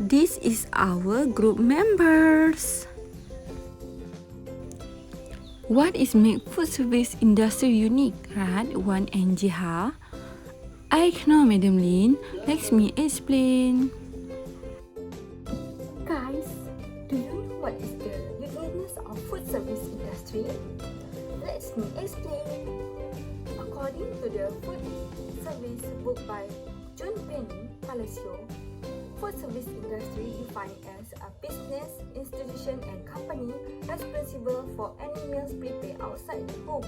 This is our group members. What is make food service industry unique, right? Wan and Jiha? I know, Madam Lin. Let me explain. Guys, do you know what is the uniqueness of food service industry? Let me explain. According to the food service book by John Penny Palacio, food service industry defined as a business, institution and company responsible for any meals prepared outside the home.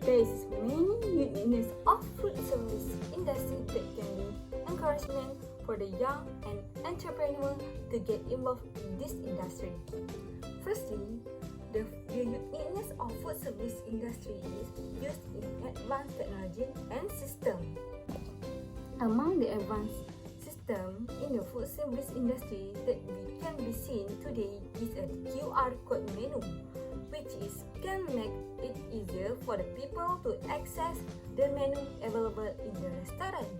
There is many uniqueness of food service industry that can be encouragement for the young and entrepreneur to get involved in this industry. Firstly, the uniqueness of food service industry is used in advanced technology and system. Among the advanced system in the food service industry that can be seen today is a QR code menu, which can make it easier for the people to access the menu available in the restaurant.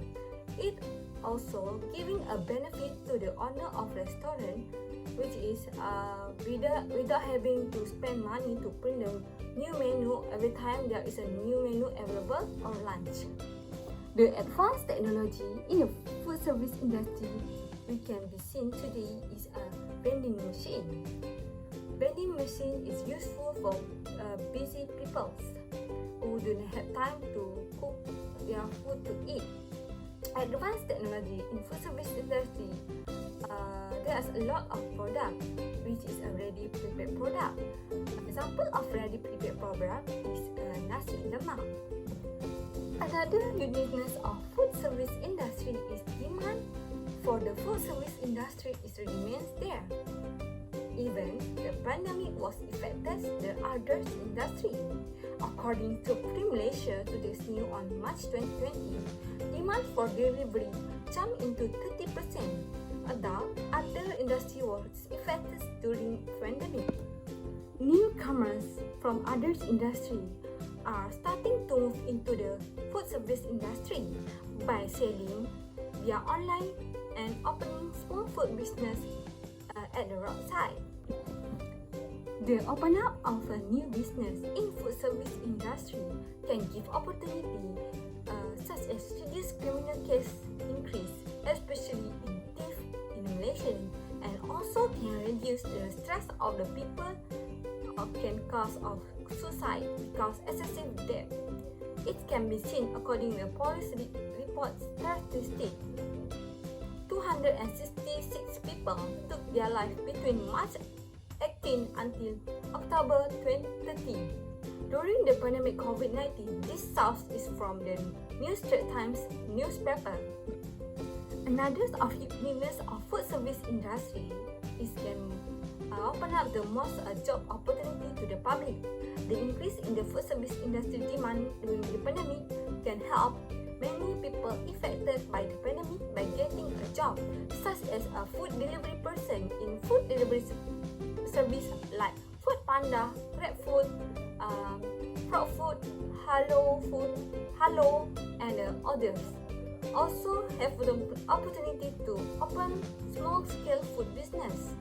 It also giving a benefit to the owner of restaurant, which is without having to spend money to print the new menu every time there is a new menu available or lunch. The advanced technology in the food service industry we can be seen today is a vending machine. Vending machine is useful for busy people who do not have time to cook their food to eat. Advanced technology in food service industry, there's a lot of product which is a ready prepared product. Example of ready prepared product is nasi lemak. Another uniqueness of food service industry is demand for the food service industry remains there. Even the pandemic was affected the others industry. According to Malaysia Today's News on March 2020, demand for delivery jumped into 30%. Although other industry was affected during pandemic. Newcomers from others industry are starting to move into the food service industry by selling via online and opening small food business at the roadside. The open up of a new business in food service industry can give opportunity such as reduce criminal case increase, especially in thief in Malaysia, and also can reduce the stress of the people or can cause of suicide because excessive debt. It can be seen according to police report statistics. 266 people took their life between March 18 until October 2030. During the pandemic COVID-19, this source is from the New Straits Times newspaper. Another of uniqueness of food service industry is can open up the most job opportunity to the public. The increase in the food service industry demand during the pandemic can help many people affected by the pandemic by getting a job, such as a food delivery person in food delivery service like Food Panda, Grab Food, Frog Food, Hello, and others. Also have the opportunity to open small-scale food business.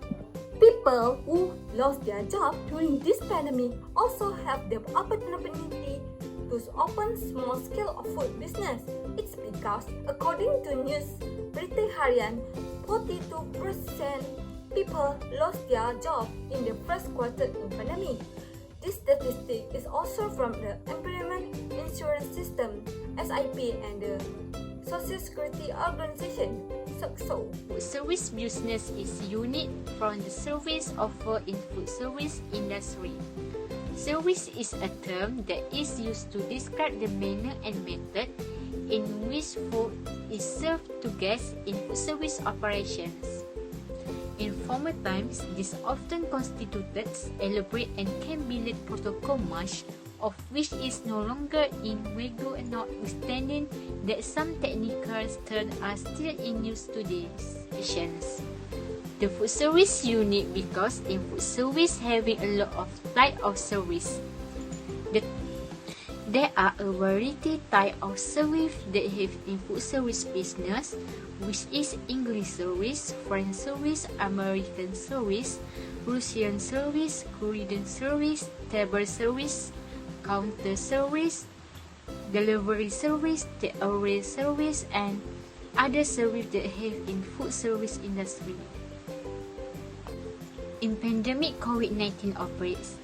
People who lost their job during this pandemic also have the opportunity to open small scale of food business. It's because according to news Berita Harian, 42% people lost their job in the first quarter in pandemic. This statistic is also from the Employment Insurance System (SIP) and the Social Security Organization (SOCSO). Food service business is unique from the service offered in food service industry. Service is a term that is used to describe the manner and method in which food is served to guests in food service operations. In former times, this often constituted elaborate and can be led protocol much of which is no longer in vigor, notwithstanding that some technical terms are still in use today. The food service unique because in food service having a lot of type of service. There are a variety type of service that have in food service business, which is English service, French service, American service, Russian service, Korean service, table service, counter service, delivery service, takeaway service, and other service that have in food service industry. In pandemic COVID-19 outbreaks,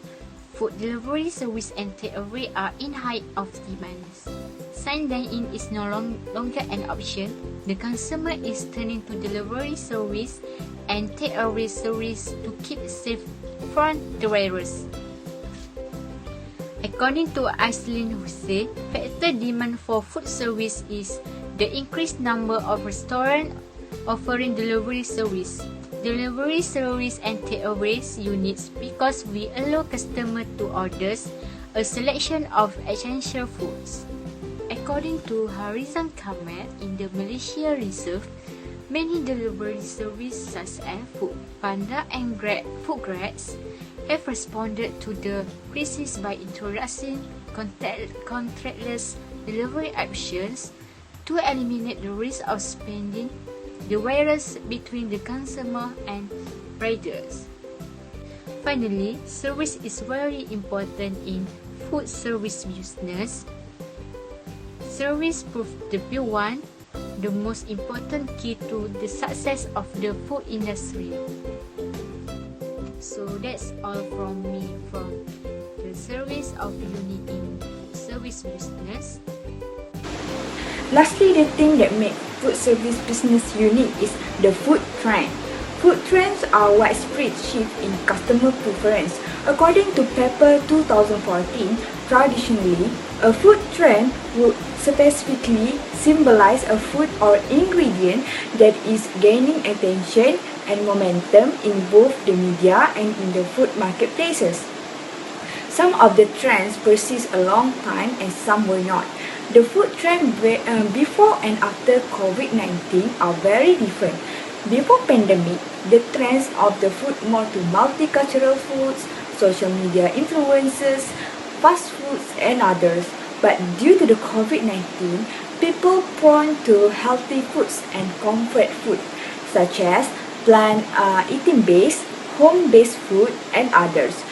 food delivery service and takeaway are in high of demand. Since dining is no longer an option, the consumer is turning to delivery service and takeaway service to keep safe from the virus. According to Aislinn Hussein, factor demand for food service is the increased number of restaurants offering delivery service. Delivery service and takeaways units because we allow customers to order a selection of essential foods. According to Harizan Kamal in the Malaysia Reserve, many delivery services such as Food Panda and Foodgrads have responded to the crisis by introducing contactless delivery options to eliminate the risk of spreading the virus between the consumer and riders. Finally, service is very important in food service business. Service proved to be one the most important key to the success of the food industry. So that's all from me from the service of Unique in service business. Lastly, the thing that makes food service business unique is the food trend. Food trends are widespread shift in customer preference. According to paper 2014, traditionally, a food trend would specifically symbolize a food or ingredient that is gaining attention and momentum in both the media and in the food marketplaces. Some of the trends persist a long time and some were not. The food trend before and after COVID-19 are very different. Before pandemic, the trends of the food more to multicultural foods, social media influencers, fast foods and others. But due to the COVID-19, people prone to healthy foods and comfort food such as plant eating based, home-based food and others.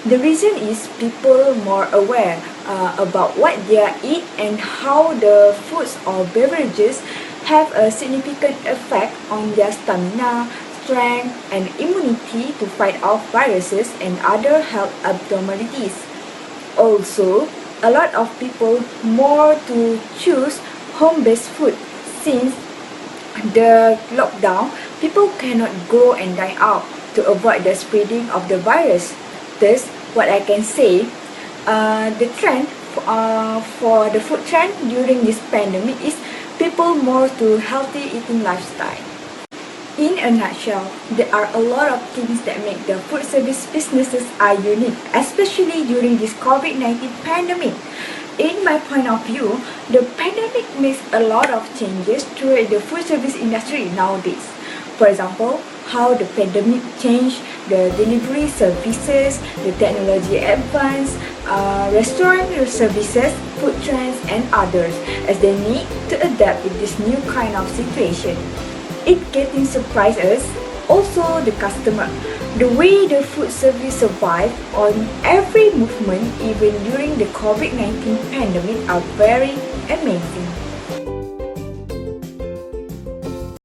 The reason is people more aware about what they eat and how the foods or beverages have a significant effect on their stamina, strength and immunity to fight off viruses and other health abnormalities. Also, a lot of people more to choose home-based food since the lockdown, people cannot go and dine out to avoid the spreading of the virus. Thus, what I can say, the trend for the food trend during this pandemic is people more to healthy eating lifestyle. In a nutshell, there are a lot of things that make the food service businesses are unique, especially during this COVID-19 pandemic. In my point of view, the pandemic makes a lot of changes to the food service industry nowadays. For example, how the pandemic changed the delivery services, the technology advance, restaurant services, food trends and others as they need to adapt with this new kind of situation. It getting surprise us, also the customer. The way the food service survived on every movement even during the COVID-19 pandemic are very amazing.